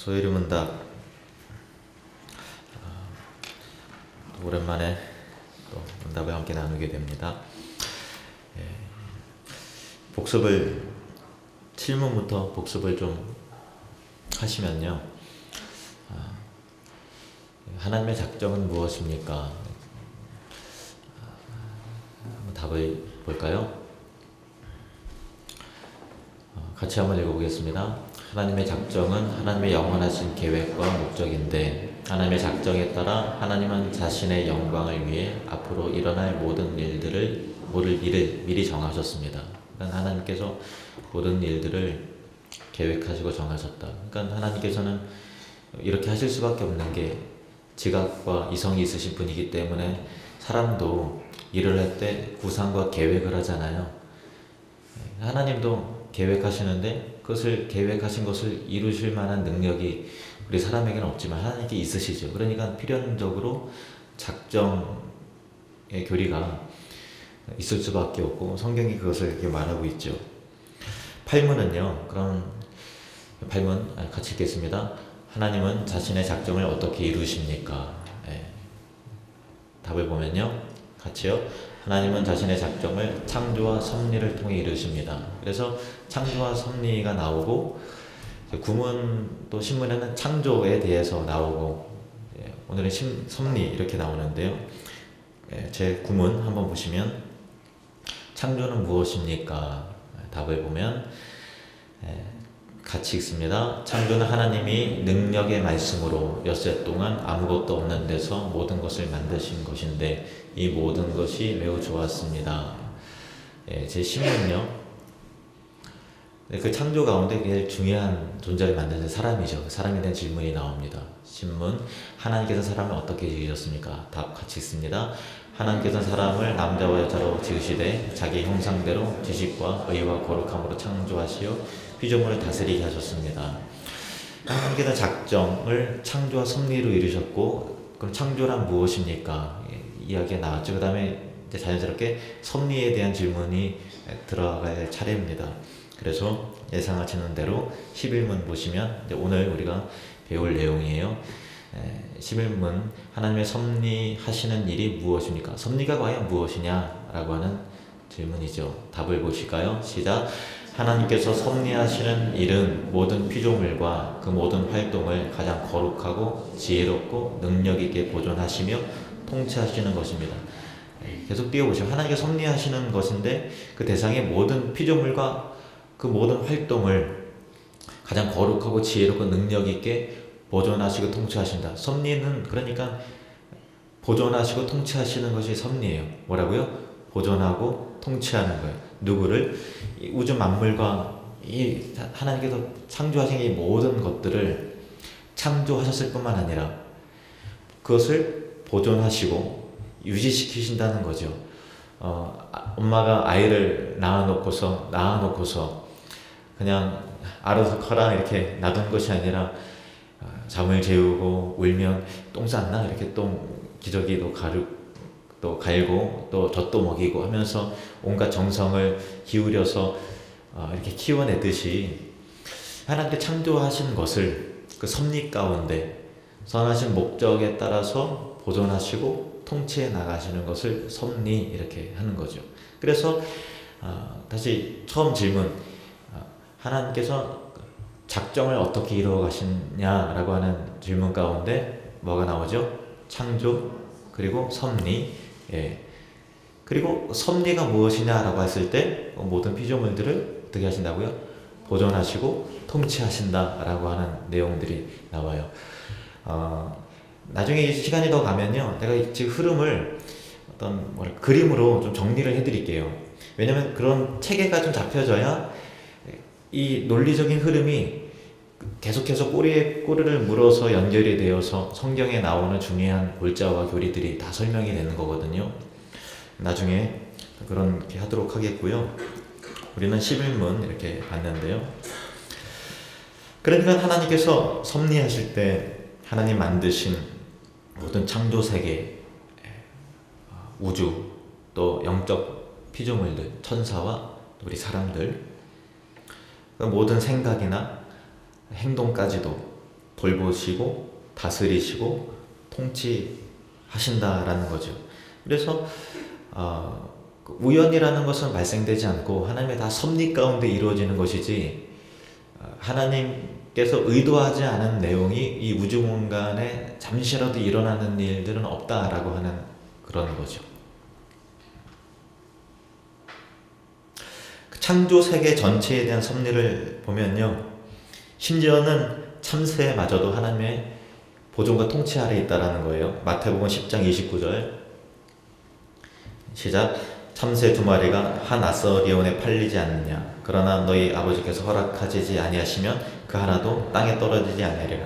소일문답 오랜만에 또 문답을 함께 나누게 됩니다. 복습을 7문부터 복습을 좀 하시면요, 하나님의 작정은 무엇입니까? 한번 답을 볼까요? 같이 한번 읽어보겠습니다. 하나님의 작정은 하나님의 영원하신 계획과 목적인데, 하나님의 작정에 따라 하나님은 자신의 영광을 위해 앞으로 일어날 모든 일들을 미리 정하셨습니다. 그러니까 하나님께서 모든 일들을 계획하시고 정하셨다. 그러니까 하나님께서는 이렇게 하실 수밖에 없는 게 지각과 이성이 있으신 분이기 때문에 사람도 일을 할 때 구상과 계획을 하잖아요. 하나님도 계획하시는데 그것을 계획하신 것을 이루실 만한 능력이 우리 사람에게는 없지만 하나님께 있으시죠. 그러니까 필연적으로 작정의 교리가 있을 수밖에 없고 성경이 그것을 이렇게 말하고 있죠. 8문은요, 그럼 8문 같이 읽겠습니다. 하나님은 자신의 작정을 어떻게 이루십니까? 답을 보면요, 같이요. 하나님은 자신의 작정을 창조와 섭리를 통해 이루십니다. 그래서 창조와 섭리가 나오고, 구문 또 신문에는 창조에 대해서 나오고, 오늘은 섭리 이렇게 나오는데요. 제 구문 한번 보시면 창조는 무엇입니까? 답을 보면 같이 읽습니다. 창조는 하나님이 능력의 말씀으로 엿새 동안 아무것도 없는 데서 모든 것을 만드신 것인데 이 모든 것이 매우 좋았습니다. 제 신문은요, 그 창조 가운데 제일 중요한 존재를 만드는 사람이죠. 사람에 대한 질문이 나옵니다. 신문, 하나님께서 사람을 어떻게 지으셨습니까? 답 같이 읽습니다. 하나님께서 사람을 남자와 여자로 지으시되 자기 형상대로 지식과 의와 거룩함으로 창조하시어 피조물을 다스리게 하셨습니다. 하나님께서 작정을 창조와 섭리로 이루셨고, 그럼 창조란 무엇입니까? 이야기가 나왔죠. 그 다음에 자연스럽게 섭리에 대한 질문이 들어갈 차례입니다. 그래서 예상하시는 대로 11문 보시면 오늘 우리가 배울 내용이에요. 11문, 하나님의 섭리하시는 일이 무엇입니까? 섭리가 과연 무엇이냐? 라고 하는 질문이죠. 답을 보실까요? 시작. 하나님께서 섭리하시는 일은 모든 피조물과 그 모든 활동을 가장 거룩하고 지혜롭고 능력있게 보존하시며 통치하시는 것입니다. 계속 띄워보시면 하나님께서 섭리하시는 것인데 그 대상의 모든 피조물과 그 모든 활동을 가장 거룩하고 지혜롭고 능력있게 보존하시고 통치하신다. 섭리는 그러니까 보존하시고 통치하시는 것이 섭리예요. 뭐라고요? 보존하고 통치하는 거예요. 누구를? 이 우주 만물과 이 하나님께서 창조하신 이 모든 것들을 창조하셨을 뿐만 아니라 그것을 보존하시고 유지시키신다는 거죠. 엄마가 아이를 낳아놓고서 그냥 알아서 커라 이렇게 놔둔 것이 아니라 잠을 재우고 울면 똥 쌌나 이렇게 똥 기저귀도 또 갈고 또 젖도 먹이고 하면서 온갖 정성을 기울여서 이렇게 키워내듯이 하나님께 창조하신 것을 그 섭리 가운데 선하신 목적에 따라서 보존하시고 통치해 나가시는 것을 섭리 이렇게 하는 거죠. 그래서 다시 처음 질문, 하나님께서 작정을 어떻게 이루어 가시냐라고 하는 질문 가운데 뭐가 나오죠? 창조 그리고 섭리. 그리고 섭리가 무엇이냐라고 했을 때 모든 피조물들을 어떻게 하신다고요? 보존하시고 통치하신다라고 하는 내용들이 나와요. 나중에 시간이 더 가면요, 내가 지금 흐름을 어떤 그림으로 좀 정리를 해드릴게요. 왜냐면 그런 체계가 좀 잡혀져야 이 논리적인 흐름이 계속해서 꼬리에 꼬리를 물어서 연결이 되어서 성경에 나오는 중요한 골자와 교리들이 다 설명이 되는 거거든요. 나중에 그렇게 하도록 하겠고요. 우리는 11문 이렇게 봤는데요. 그러니까 하나님께서 섭리하실 때 하나님 만드신 모든 창조 세계, 우주, 또 영적 피조물들, 천사와 우리 사람들, 모든 생각이나 행동까지도 돌보시고 다스리시고 통치하신다라는 거죠. 그래서 우연이라는 것은 발생되지 않고 하나님의 다 섭리 가운데 이루어지는 것이지, 하나님께서 의도하지 않은 내용이 이 우주 공간에 잠시라도 일어나는 일들은 없다라고 하는 그런 거죠. 창조 세계 전체에 대한 섭리를 보면요, 심지어는 참새마저도 하나님의 보존과 통치 아래 있다라는 거예요. 마태복음 10장 29절 시작. 참새 2마리가 한 아서리온에 팔리지 않느냐? 그러나 너희 아버지께서 허락하지 아니하시면 그 하나도 땅에 떨어지지 아니하리라.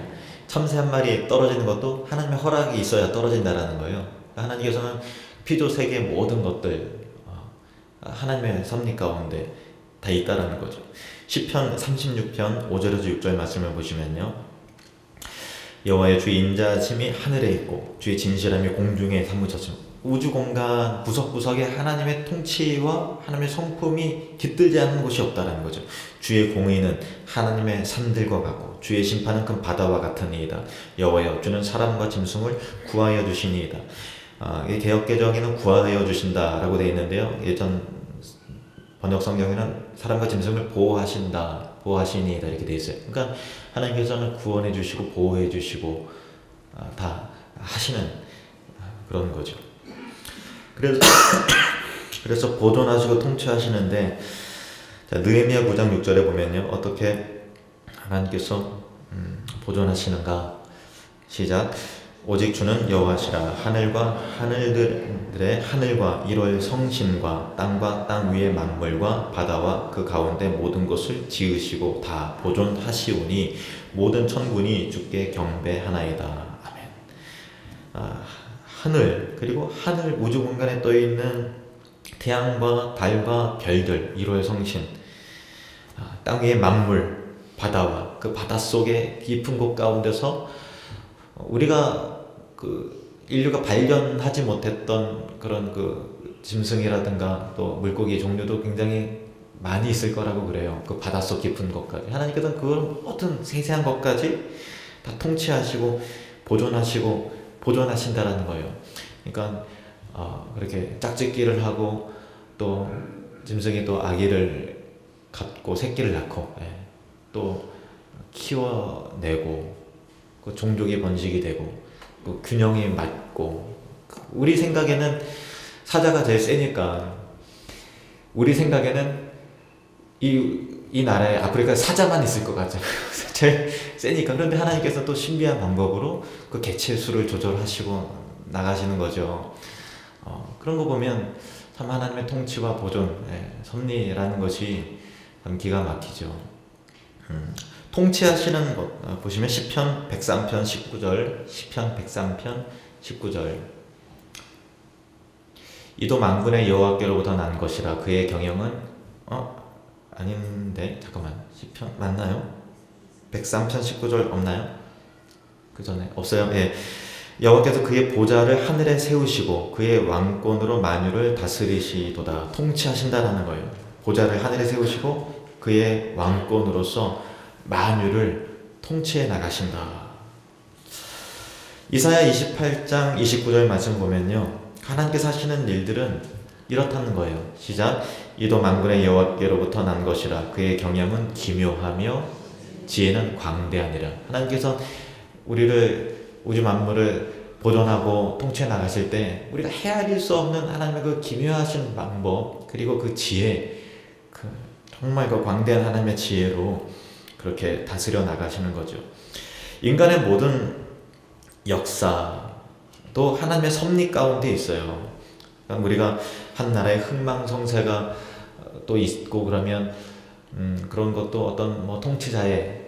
참새 한 마리 떨어지는 것도 하나님의 허락이 있어야 떨어진다라는 거예요. 하나님께서는 피조 세계 모든 것들 하나님의 섭리 가운데 다 있다라는 거죠. 시편 36편 5절에서 6절 말씀을 보시면요, 여호와의 주의 인자하심이 하늘에 있고 주의 진실함이 공중에 사무쳤습니다. 우주 공간 구석구석에 하나님의 통치와 하나님의 성품이 깃들지 않는 곳이 없다라는 거죠. 주의 공의는 하나님의 산들과 같고 주의 심판은 큰 바다와 같으니이다. 여호와여, 주는 사람과 짐승을 구하여 주시니이다. 이 개역개정에는 구하여 주신다라고 되어 있는데요, 예전 번역 성경에는 사람과 짐승을 보호하시니이다 이렇게 되어 있어요. 그러니까 하나님께서는 구원해 주시고 보호해 주시고 다 하시는 그런 거죠. 그래서 보존하시고 통치하시는데, 자, 느헤미야 9장 6절에 보면요, 어떻게 하나님께서 보존하시는가. 시작. 오직 주는 여호와시라. 하늘과 하늘들의 하늘과 이럴 성신과 땅과 땅 위의 만물과 바다와 그 가운데 모든 것을 지으시고 다 보존하시오니 모든 천군이 주께 경배하나이다. 아멘. 하늘, 그리고 하늘 우주 공간에 떠 있는 태양과 달과 별들, 일월 성신, 땅 위의 만물, 바다와 그 바다 속의 깊은 곳 가운데서 우리가 인류가 발견하지 못했던 그런 짐승이라든가 또 물고기 종류도 굉장히 많이 있을 거라고 그래요. 그 바닷속 깊은 곳까지 하나님께서는 그런 모든 세세한 것까지 다 통치하시고 보존하신다라는 거예요. 그러니까 그렇게 짝짓기를 하고 또 짐승이 또 아기를 갖고 새끼를 낳고, 또 키워내고 그 종족이 번식이 되고 그 균형이 맞고, 우리 생각에는 사자가 제일 세니까, 우리 생각에는 이 나라에 아프리카에 사자만 있을 것 같잖아요. 제일 세니까. 그런데 하나님께서 또 신비한 방법으로 그 개체 수를 조절하시고 나가시는 거죠. 그런 거 보면 참 하나님의 통치와 보존, 섭리라는 것이 참 기가 막히죠. 통치하시는 것 보시면 시편 103편 19절, 시편 103편 19절. 이도 만군의 여호와께로부터 난 것이라. 그의 경영은 아닌데 잠깐만, 시편 맞나요? 103편 19절 없나요? 그 전에 없어요? 예. 여호와께서 그의 보좌를 하늘에 세우시고 그의 왕권으로 만유를 다스리시도다. 통치하신다라는 거예요. 보좌를 하늘에 세우시고 그의 왕권으로서 만유를 통치해 나가신다. 이사야 28장 29절 말씀 보면요, 하나님께서 하시는 일들은 이렇다는 거예요. 시작. 이도 만군의 여호와께로부터 난 것이라. 그의 경영은 기묘하며 지혜는 광대하니라. 하나님께서 우주 만물을 보존하고 통치해 나가실 때 우리가 헤아릴 수 없는 하나님의 그 기묘하신 방법, 그리고 그 지혜, 정말 그 광대한 하나님의 지혜로 그렇게 다스려 나가시는 거죠. 인간의 모든 역사도 하나님의 섭리 가운데 있어요. 그러니까 우리가 한 나라의 흥망성쇠가 또 있고 그러면 그런 것도 어떤 통치자의,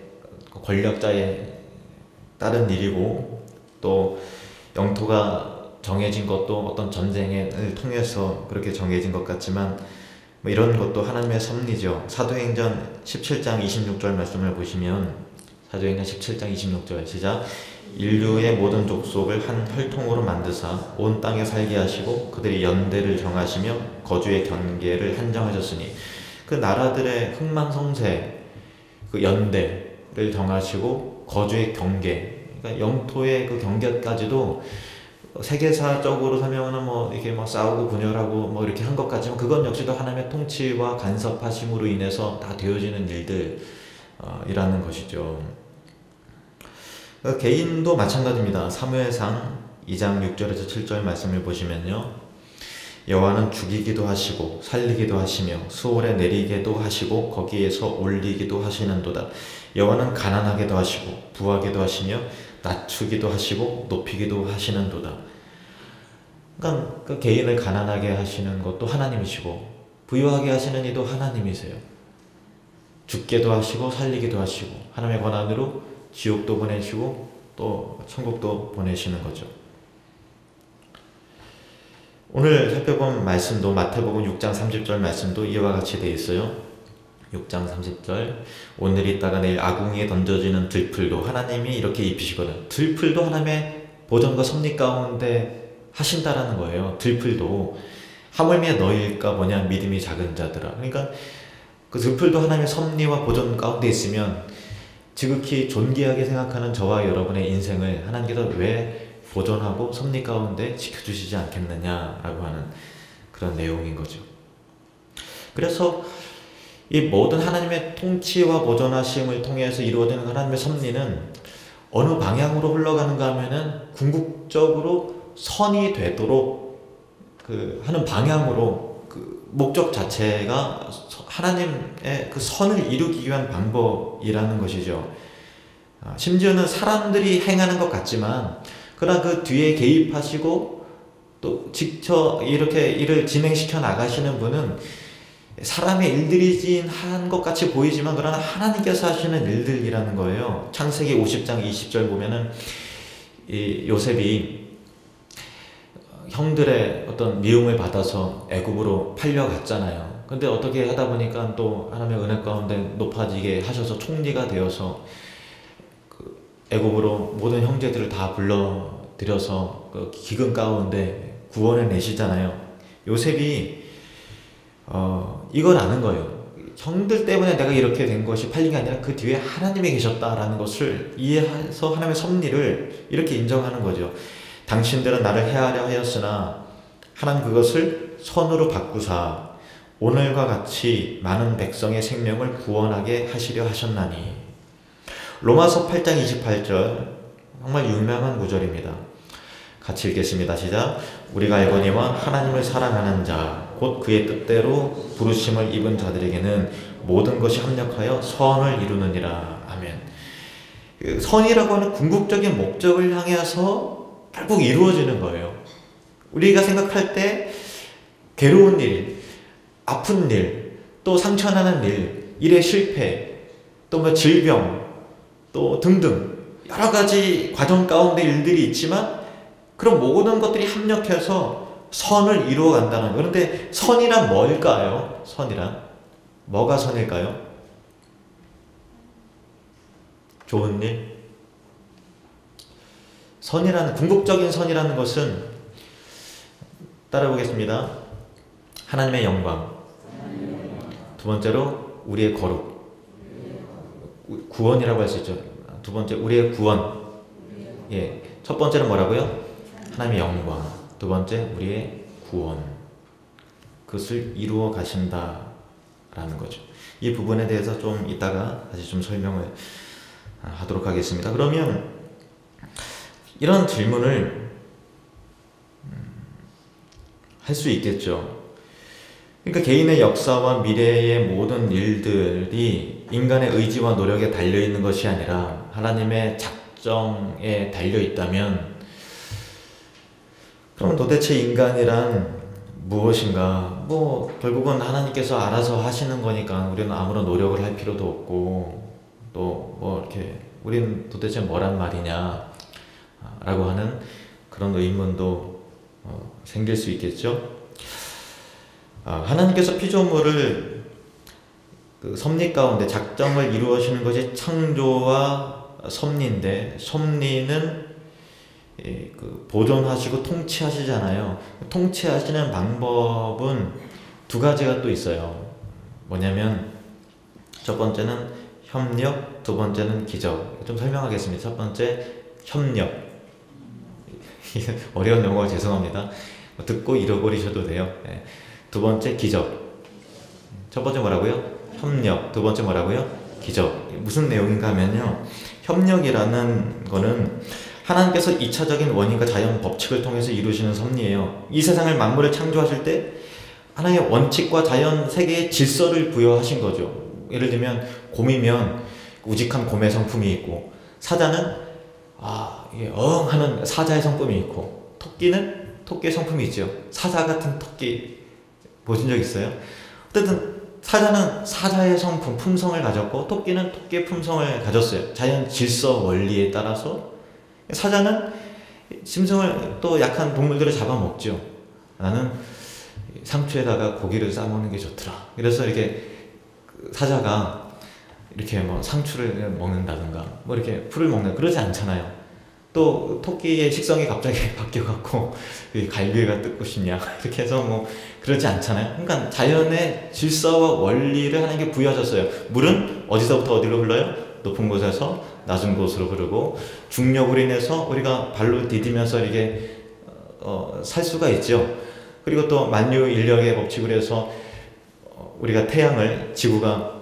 권력자의 다른 일이고, 또 영토가 정해진 것도 어떤 전쟁을 통해서 그렇게 정해진 것 같지만 이런 것도 하나님의 섭리죠. 사도행전 17장 26절 말씀을 보시면, 사도행전 17장 26절 시작. 인류의 모든 족속을 한 혈통으로 만드사 온 땅에 살게 하시고 그들이 연대를 정하시며 거주의 경계를 한정하셨으니, 그 나라들의 흥망성쇠, 그 연대를 정하시고 거주의 경계, 그러니까 영토의 그 경계까지도 세계사적으로 설명하는 뭐 이렇게 뭐 싸우고 분열하고 뭐 이렇게 한 것 같지만 그건 역시도 하나님의 통치와 간섭하심으로 인해서 다 되어지는 일들이라는 것이죠. 개인도 마찬가지입니다. 사무엘상 2장 6절에서 7절 말씀을 보시면요, 여호와는 죽이기도 하시고 살리기도 하시며 수월에 내리게도 하시고 거기에서 올리기도 하시는도다. 여호와는 가난하게도 하시고 부하게도 하시며 낮추기도 하시고 높이기도 하시는도다. 그러니까 그 개인을 가난하게 하시는 것도 하나님이시고 부유하게 하시는 이도 하나님이세요. 죽게도 하시고 살리기도 하시고 하나님의 권한으로 지옥도 보내시고 또 천국도 보내시는 거죠. 오늘 살펴본 말씀도 마태복음 6장 30절 말씀도 이와 같이 되어 있어요. 6장 30절, 오늘 있다가 내일 아궁이에 던져지는 들풀도 하나님이 이렇게 입히시거든. 들풀도 하나님의 보전과 섭리 가운데 하신다라는 거예요. 들풀도 하물며 너희일까 보냐 믿음이 작은 자들아. 그러니까 그 들풀도 하나님의 섭리와 보전 가운데 있으면 지극히 존귀하게 생각하는 저와 여러분의 인생을 하나님께서 왜 보존하고 섭리 가운데 지켜주시지 않겠느냐라고 하는 그런 내용인 거죠. 그래서 이 모든 하나님의 통치와 보존하심을 통해서 이루어지는 하나님의 섭리는 어느 방향으로 흘러가는가 하면은 궁극적으로 선이 되도록 하는 방향으로 목적 자체가 하나님의 그 선을 이루기 위한 방법이라는 것이죠. 심지어는 사람들이 행하는 것 같지만 그러나 그 뒤에 개입하시고 또 직접 이렇게 일을 진행시켜 나가시는 분은 사람의 일들이긴 한 것 같이 보이지만 그러나 하나님께서 하시는 일들이라는 거예요. 창세기 50장 20절 보면은 이 요셉이 형들의 어떤 미움을 받아서 애굽으로 팔려갔잖아요. 근데 어떻게 하다 보니까 또 하나님의 은혜 가운데 높아지게 하셔서 총리가 되어서 애굽으로 모든 형제들을 다 불러들여서 그 기근 가운데 구원해 내시잖아요. 요셉이 이걸 아는 거예요. 형들 때문에 내가 이렇게 된 것이 팔린 게 아니라 그 뒤에 하나님이 계셨다라는 것을 이해해서 하나님의 섭리를 이렇게 인정하는 거죠. 당신들은 나를 해하려 하였으나 하나님 그것을 선으로 바꾸사 오늘과 같이 많은 백성의 생명을 구원하게 하시려 하셨나니. 로마서 8장 28절 정말 유명한 구절입니다. 같이 읽겠습니다. 시작. 우리가 알거니와 하나님을 사랑하는 자 곧 그의 뜻대로 부르심을 입은 자들에게는 모든 것이 합력하여 선을 이루느니라. 아멘. 선이라고 하는 궁극적인 목적을 향해서 결국 이루어지는 거예요. 우리가 생각할 때 괴로운 일, 아픈 일, 또 상처나는 일, 일의 실패, 또 뭐 질병, 또 등등 여러 가지 과정 가운데 일들이 있지만 그런 모든 것들이 합력해서 선을 이루어 간다는 거예요. 그런데 선이란 뭘까요? 선이란 뭐가 선일까요? 좋은 일? 선이라는 궁극적인 선이라는 것은 따라보겠습니다. 하나님의 영광. 두 번째로 우리의 거룩. 구원이라고 할 수 있죠. 두 번째 우리의 구원. 예. 첫 번째는 뭐라고요? 하나님의 영광. 두 번째 우리의 구원. 그것을 이루어 가신다라는 거죠. 이 부분에 대해서 좀 이따가 다시 좀 설명을 하도록 하겠습니다. 그러면 이런 질문을 할 수 있겠죠. 그러니까 개인의 역사와 미래의 모든 일들이 인간의 의지와 노력에 달려있는 것이 아니라 하나님의 작정에 달려있다면 그럼 도대체 인간이란 무엇인가? 뭐 결국은 하나님께서 알아서 하시는 거니까 우리는 아무런 노력을 할 필요도 없고 또 뭐 이렇게 우리는 도대체 뭐란 말이냐 라고 하는 그런 의문도 생길 수 있겠죠. 하나님께서 피조물을 그 섭리 가운데 작정을 이루어지는 것이 창조와 섭리인데 섭리는 그 보존하시고 통치하시잖아요. 통치하시는 방법은 두 가지가 또 있어요. 뭐냐면 첫 번째는 협력, 두 번째는 기적. 좀 설명하겠습니다. 첫 번째, 협력. 어려운 용어 죄송합니다. 듣고 잃어버리셔도 돼요. 네. 두 번째, 기적. 첫 번째 뭐라고요? 협력. 두 번째 뭐라고요? 기적. 무슨 내용인가 하면요, 협력이라는 거는 하나님께서 2차적인 원인과 자연 법칙을 통해서 이루시는 섭리예요. 이 세상을 만물을 창조하실 때 하나의 원칙과 자연 세계의 질서를 부여하신 거죠. 예를 들면 곰이면 우직한 곰의 성품이 있고, 사자는 이게 하는 사자의 성품이 있고, 토끼는 토끼의 성품이 있죠. 사자 같은 토끼 보신 적 있어요? 어쨌든 사자는 사자의 성품, 품성을 가졌고, 토끼는 토끼의 품성을 가졌어요. 자연 질서 원리에 따라서 사자는 짐승을, 또 약한 동물들을 잡아먹죠. 나는 상추에다가 고기를 싸먹는 게 좋더라. 그래서 이렇게 사자가 이렇게 뭐 상추를 먹는다든가 뭐 이렇게 풀을 먹는, 그러지 않잖아요. 또 토끼의 식성이 갑자기 바뀌어갖고 갈비가 뜯고 싶냐 이렇게 해서 뭐 그러지 않잖아요. 그러니까 자연의 질서와 원리를 하나님께 부여하셨어요. 물은 어디서부터 어디로 흘러요? 높은 곳에서 낮은 곳으로 흐르고, 중력으로 인해서 우리가 발로 디디면서 이렇게 살 수가 있죠. 그리고 또 만유인력의 법칙으로 해서 우리가 태양을, 지구가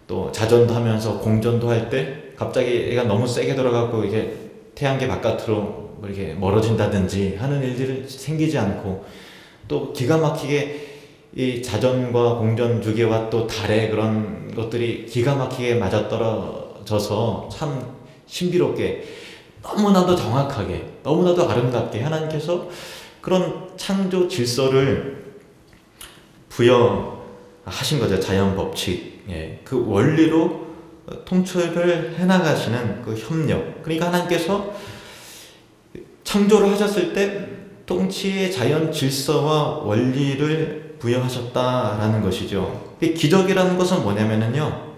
또 자전도 하면서 공전도 할 때 갑자기 얘가 너무 세게 돌아가고 이게 태양계 바깥으로 이렇게 멀어진다든지 하는 일들이 생기지 않고, 또 기가 막히게 이 자전과 공전 주기와 또 달의 그런 것들이 기가 막히게 맞아떨어져서 참 신비롭게, 너무나도 정확하게, 너무나도 아름답게 하나님께서 그런 창조 질서를 부여하신 거죠. 자연 법칙. 예, 그 원리로 통철을 해나가시는 그 협력. 그러니까 하나님께서 창조를 하셨을 때 통치의 자연 질서와 원리를 부여하셨다라는 것이죠. 기적이라는 것은 뭐냐면요,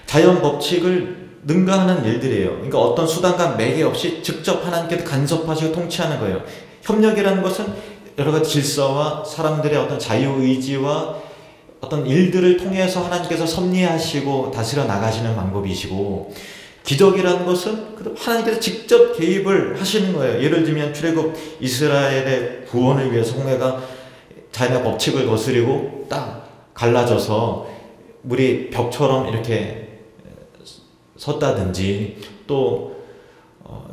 자연 법칙을 능가하는 일들이에요. 그러니까 어떤 수단과 매개 없이 직접 하나님께서 간섭하시고 통치하는 거예요. 협력이라는 것은 여러 가지 질서와 사람들의 어떤 자유의지와 어떤 일들을 통해서 하나님께서 섭리하시고 다스려 나가시는 방법이시고, 기적이라는 것은 하나님께서 직접 개입을 하시는 거예요. 예를 들면 출애굽 이스라엘의 구원을 위해서 홍해가 자연의 법칙을 거스리고 딱 갈라져서 물이 벽처럼 이렇게 섰다든지, 또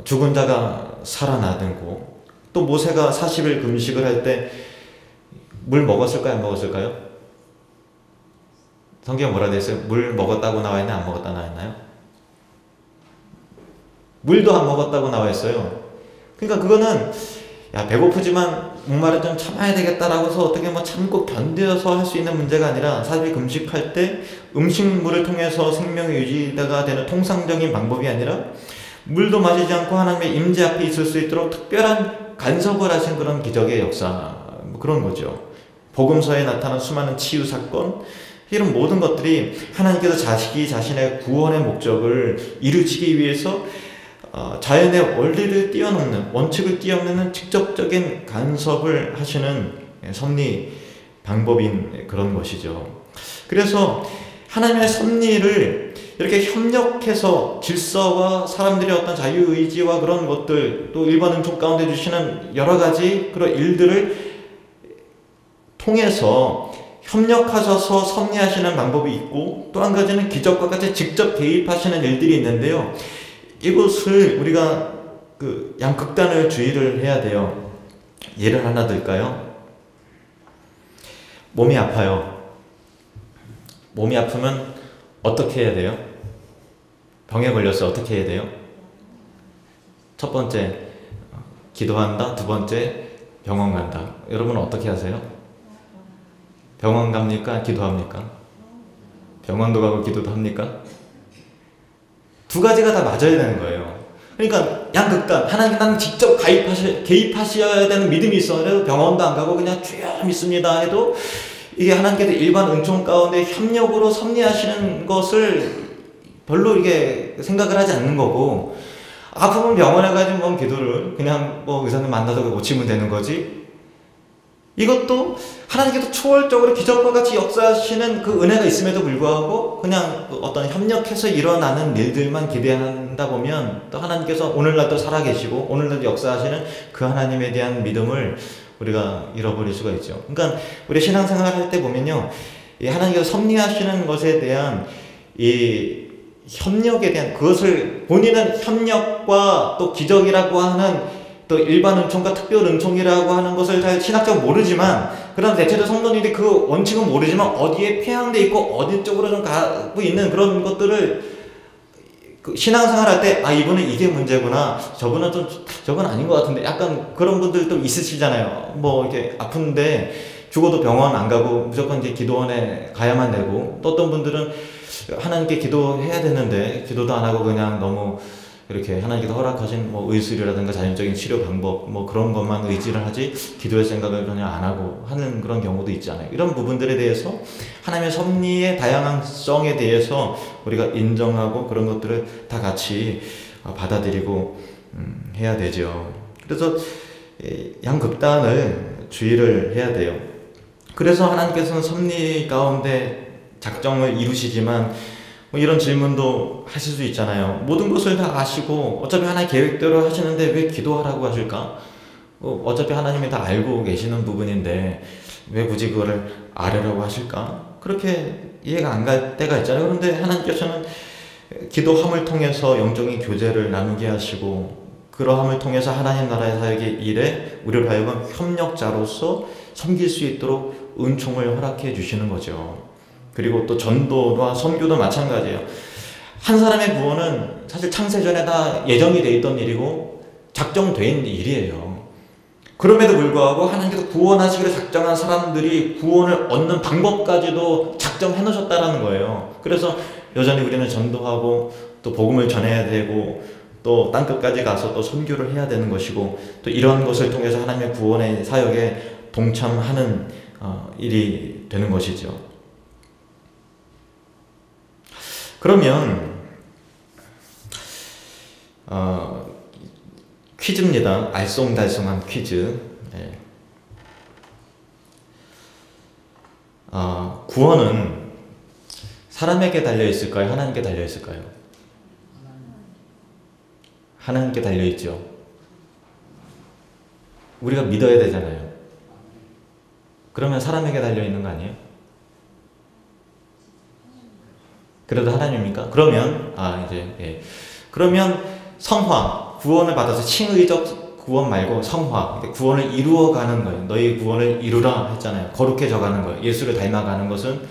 죽은 자가 살아나든고, 또 모세가 40일 금식을 할 때 물 먹었을까요? 안 먹었을까요? 성경에 뭐라 되어 있어요? 물 먹었다고 나와 있나요? 안 먹었다 나와 있나요? 물도 안 먹었다고 나와 있어요. 그러니까 그거는 배고프지만 목마를 좀 참아야 되겠다라고 해서 어떻게 뭐 참고 견뎌서 할 수 있는 문제가 아니라, 사실 금식할 때 음식물을 통해서 생명의 유지가 되는 통상적인 방법이 아니라, 물도 마시지 않고 하나님의 임재 앞에 있을 수 있도록 특별한 간섭을 하신 그런 기적의 역사, 뭐 그런 거죠. 복음서에 나타난 수많은 치유 사건, 이런 모든 것들이 하나님께서 자신의 구원의 목적을 이루시기 위해서 자연의 원리를 뛰어넘는, 원칙을 뛰어넘는 직접적인 간섭을 하시는 섭리 방법인 그런 것이죠. 그래서 하나님의 섭리를 이렇게 협력해서 질서와 사람들의 어떤 자유의지와 그런 것들, 또 일반 은총 가운데 주시는 여러 가지 그런 일들을 통해서 협력하셔서 섭리하시는 방법이 있고, 또 한 가지는 기적과 같이 직접 개입하시는 일들이 있는데요, 이것을 우리가 그 양극단을 주의를 해야 돼요. 예를 하나 들까요? 몸이 아파요. 몸이 아프면 어떻게 해야 돼요? 병에 걸렸어요. 어떻게 해야 돼요? 첫 번째, 기도한다. 두 번째, 병원 간다. 여러분은 어떻게 하세요? 병원 갑니까? 기도합니까? 병원도 가고 기도도 합니까? 두 가지가 다 맞아야 되는 거예요. 그러니까 양극단, 하나님 직접 개입하셔야 되는 믿음이 있어. 그래서 병원도 안 가고 그냥 주여 믿습니다 해도, 이게 하나님께서 일반 은총 가운데 협력으로 섭리하시는 것을 별로 이게 생각을 하지 않는 거고, 아프면 병원에 가지 뭐 기도를 그냥 뭐 의사님 만나서 고치면 되는 거지, 이것도 하나님께서 초월적으로 기적과 같이 역사하시는 그 은혜가 있음에도 불구하고 그냥 어떤 협력해서 일어나는 일들만 기대한다 보면 또 하나님께서 오늘날도 살아계시고 오늘날도 역사하시는 그 하나님에 대한 믿음을 우리가 잃어버릴 수가 있죠. 그러니까 우리 신앙생활 할 때 보면요, 이 하나님께서 섭리하시는 것에 대한 이 협력에 대한 그것을 본인은 협력과 또 기적이라고 하는 또 일반 은총과 특별 은총이라고 하는 것을 잘 신학적으로 모르지만, 그런 대체로 성도님들이 그 원칙은 모르지만 어디에 편향돼 있고 어디 쪽으로 좀 가고 있는 그런 것들을 그 신앙생활 할 때, 아, 이분은 이게 문제구나, 저분은 좀 저건 아닌 것 같은데, 약간 그런 분들도 있으시잖아요. 뭐 이렇게 아픈데 죽어도 병원 안 가고 무조건 이제 기도원에 가야만 되고, 또 어떤 분들은 하나님께 기도해야 되는데 기도도 안 하고 그냥 너무 이렇게 하나님께서 허락하신 뭐 의술이라든가 자연적인 치료 방법 뭐 그런 것만 의지를 하지 기도의 생각을 전혀 안 하고 하는 그런 경우도 있잖아요. 이런 부분들에 대해서 하나님의 섭리의 다양성에 대해서 우리가 인정하고 그런 것들을 다 같이 받아들이고 해야 되죠. 그래서 양극단을 주의를 해야 돼요. 그래서 하나님께서는 섭리 가운데 작정을 이루시지만 뭐 이런 질문도 하실 수 있잖아요. 모든 것을 다 아시고 어차피 하나의 계획대로 하시는데 왜 기도하라고 하실까? 어차피 하나님이 다 알고 계시는 부분인데 왜 굳이 그거를 아뢰라고 하실까? 그렇게 이해가 안 갈 때가 있잖아요. 그런데 하나님께서는 기도함을 통해서 영적인 교제를 나누게 하시고, 그러함을 통해서 하나님 나라의 사역의 일에 우리를 하여금 협력자로서 섬길 수 있도록 은총을 허락해 주시는 거죠. 그리고 또 전도와 선교도 마찬가지예요. 한 사람의 구원은 사실 창세전에 다 예정이 돼 있던 일이고 작정돼 있는 일이에요. 그럼에도 불구하고 하나님께서 구원하시기로 작정한 사람들이 구원을 얻는 방법까지도 작정해 놓으셨다는 거예요. 그래서 여전히 우리는 전도하고 또 복음을 전해야 되고 또 땅끝까지 가서 또 선교를 해야 되는 것이고, 또 이런 것을 통해서 하나님의 구원의 사역에 동참하는 일이 되는 것이죠. 그러면 퀴즈입니다. 알쏭달쏭한 퀴즈. 네. 구원은 사람에게 달려있을까요? 하나님께 달려있을까요? 하나님께 달려있죠. 우리가 믿어야 되잖아요. 그러면 사람에게 달려있는 거 아니에요? 그래도 하나님입니까? 그러면 그러면 성화, 구원을 받아서 칭의적 구원 말고 성화, 구원을 이루어가는 거예요. 너희 구원을 이루라 했잖아요. 거룩해져가는 거예요. 예수를 닮아가는 것은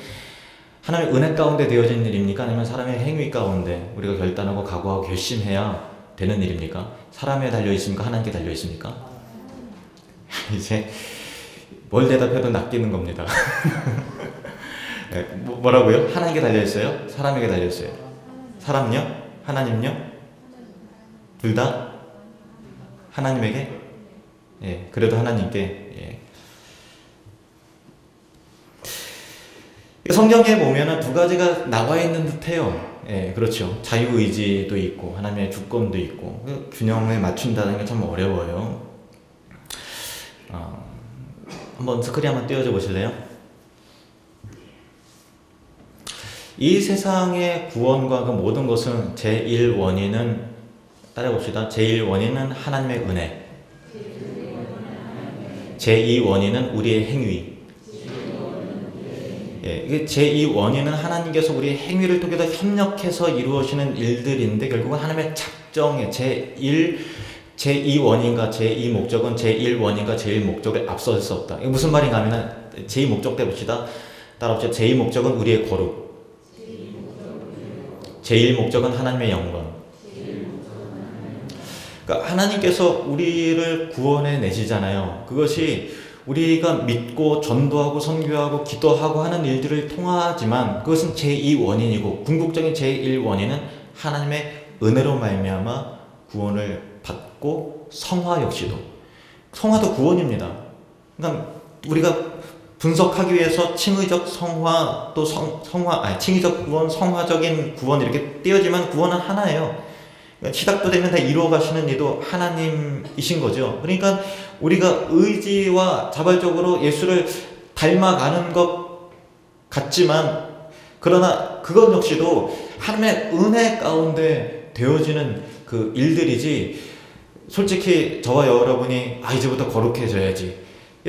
하나님의 은혜 가운데 되어진 일입니까? 아니면 사람의 행위 가운데 우리가 결단하고 각오하고 결심해야 되는 일입니까? 사람에 달려있습니까? 하나님께 달려있습니까? 이제 뭘 대답해도 낚이는 겁니다. 뭐라고요? 하나님께 달려있어요? 사람에게 달려있어요? 사람요? 하나님요? 둘 다? 하나님에게? 예, 그래도 하나님께. 예. 성경에 보면은 두 가지가 나와 있는 듯해요. 예, 그렇죠. 자유의지도 있고 하나님의 주권도 있고, 균형을 맞춘다는 게 참 어려워요. 한번 스크린 한번 띄워줘 보실래요? 이 세상의 구원과 그 모든 것은 제1원인은, 따라봅시다. 제1원인은 하나님의 은혜, 제2원인은 우리의 행위. 예, 이게 제2원인은 하나님께서 우리의 행위를 통해서 협력해서 이루어지는 일들인데, 결국은 하나님의 작정에 제2원인과 제2목적은 제1원인과 제1목적을 앞설 수 없다. 이게 무슨 말인가 하면 제2목적 때 봅시다. 따라봅시다. 제2목적은 우리의 거룩, 제1목적은 하나님의 영광. 그러니까 하나님께서 우리를 구원해 내시잖아요. 그것이 우리가 믿고 전도하고 선교하고 기도하고 하는 일들을 통하지만 그것은 제2원인이고, 궁극적인 제1원인은 하나님의 은혜로 말미암아 구원을 받고, 성화 역시도, 성화도 구원입니다. 그러니까 우리가 분석하기 위해서 칭의적 성화, 또 칭의적 구원, 성화적인 구원 이렇게 띄어지면 구원은 하나예요. 시작도 되면 다 이루어 가시는 이도 하나님이신 거죠. 그러니까 우리가 의지와 자발적으로 예수를 닮아가는 것 같지만, 그러나 그것 역시도 하나님의 은혜 가운데 되어지는 그 일들이지, 솔직히 저와 여러분이 이제부터 거룩해져야지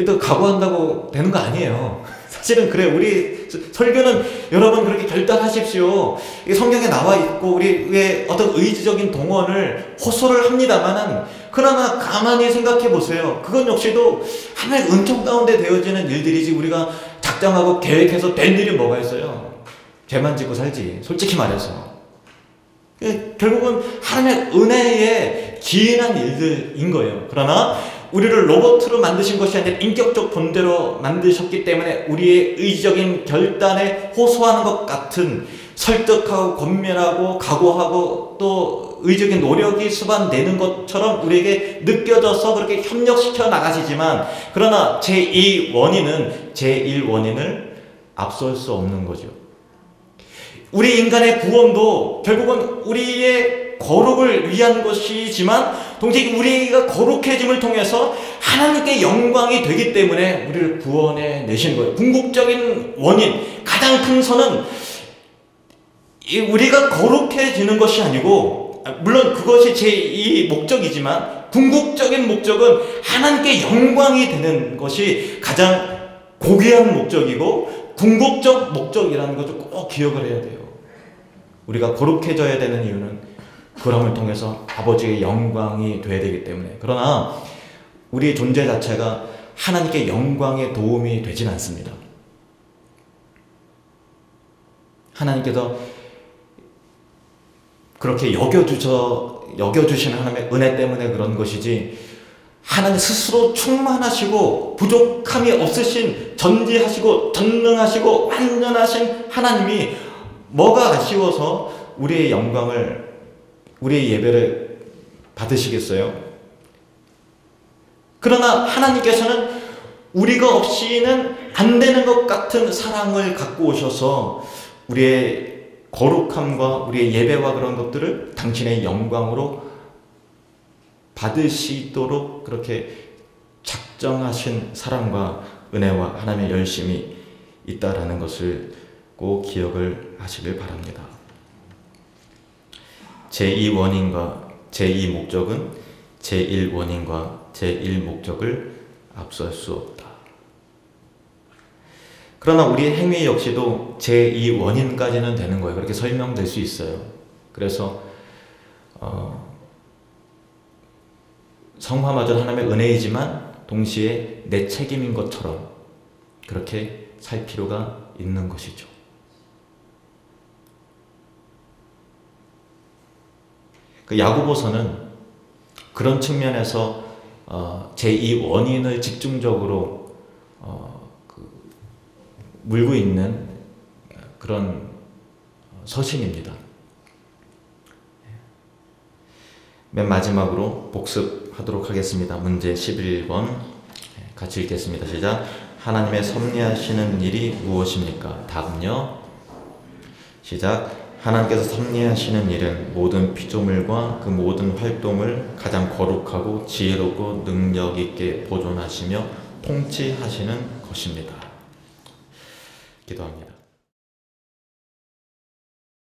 또 각오한다고 되는 거 아니에요. 사실은 그래. 우리 설교는 여러분 그렇게 결단하십시오. 이게 성경에 나와 있고 우리의 어떤 의지적인 동원을 호소를 합니다만은, 그러나 가만히 생각해 보세요. 그건 역시도 하나님의 은총 가운데 되어지는 일들이지, 우리가 작정하고 계획해서 될 일이 뭐가 있어요. 죄만 지고 살지, 솔직히 말해서. 결국은 하나님의 은혜에 기인한 일들인 거예요. 그러나 우리를 로봇으로 만드신 것이 아니라 인격적 본대로 만드셨기 때문에 우리의 의지적인 결단에 호소하는 것 같은, 설득하고 권면하고 각오하고 또 의지적인 노력이 수반되는 것처럼 우리에게 느껴져서 그렇게 협력시켜 나가시지만, 그러나 제2 원인은 제1 원인을 앞설 수 없는 거죠. 우리 인간의 구원도 결국은 우리의 거룩을 위한 것이지만, 동시에 우리가 거룩해짐을 통해서 하나님께 영광이 되기 때문에 우리를 구원해 내시는 거예요. 궁극적인 원인, 가장 큰 선은 우리가 거룩해지는 것이 아니고, 물론 그것이 제2 목적이지만 궁극적인 목적은 하나님께 영광이 되는 것이 가장 고귀한 목적이고 궁극적 목적이라는 것을 꼭 기억을 해야 돼요. 우리가 거룩해져야 되는 이유는 그럼을 통해서 아버지의 영광이 되어야 되기 때문에. 그러나 우리의 존재 자체가 하나님께 영광에 도움이 되진 않습니다. 하나님께서 그렇게 여겨주시는 하나님의 은혜 때문에 그런 것이지, 하나님 스스로 충만하시고 부족함이 없으신, 전지하시고 전능하시고 완전하신 하나님이 뭐가 아쉬워서 우리의 영광을, 우리의 예배를 받으시겠어요? 그러나 하나님께서는 우리가 없이는 안 되는 것 같은 사랑을 갖고 오셔서 우리의 거룩함과 우리의 예배와 그런 것들을 당신의 영광으로 받으시도록 그렇게 작정하신 사랑과 은혜와 하나님의 열심이 있다라는 것을 꼭 기억을 하시길 바랍니다. 제2 원인과 제2 목적은 제1 원인과 제1 목적을 앞설 수 없다. 그러나 우리의 행위 역시도 제2 원인까지는 되는 거예요. 그렇게 설명될 수 있어요. 그래서 성화마저 하나님의 은혜이지만 동시에 내 책임인 것처럼 그렇게 살 필요가 있는 것이죠. 그 야고보서는 그런 측면에서 제2 원인을 집중적으로 물고 있는 그런 서신입니다. 맨 마지막으로 복습하도록 하겠습니다. 문제 11번 같이 읽겠습니다. 시작. 하나님의 섭리하시는 일이 무엇입니까? 답은요. 시작. 하나님께서 섭리하시는 일은 모든 피조물과 그 모든 활동을 가장 거룩하고 지혜롭고 능력 있게 보존하시며 통치하시는 것입니다. 기도합니다.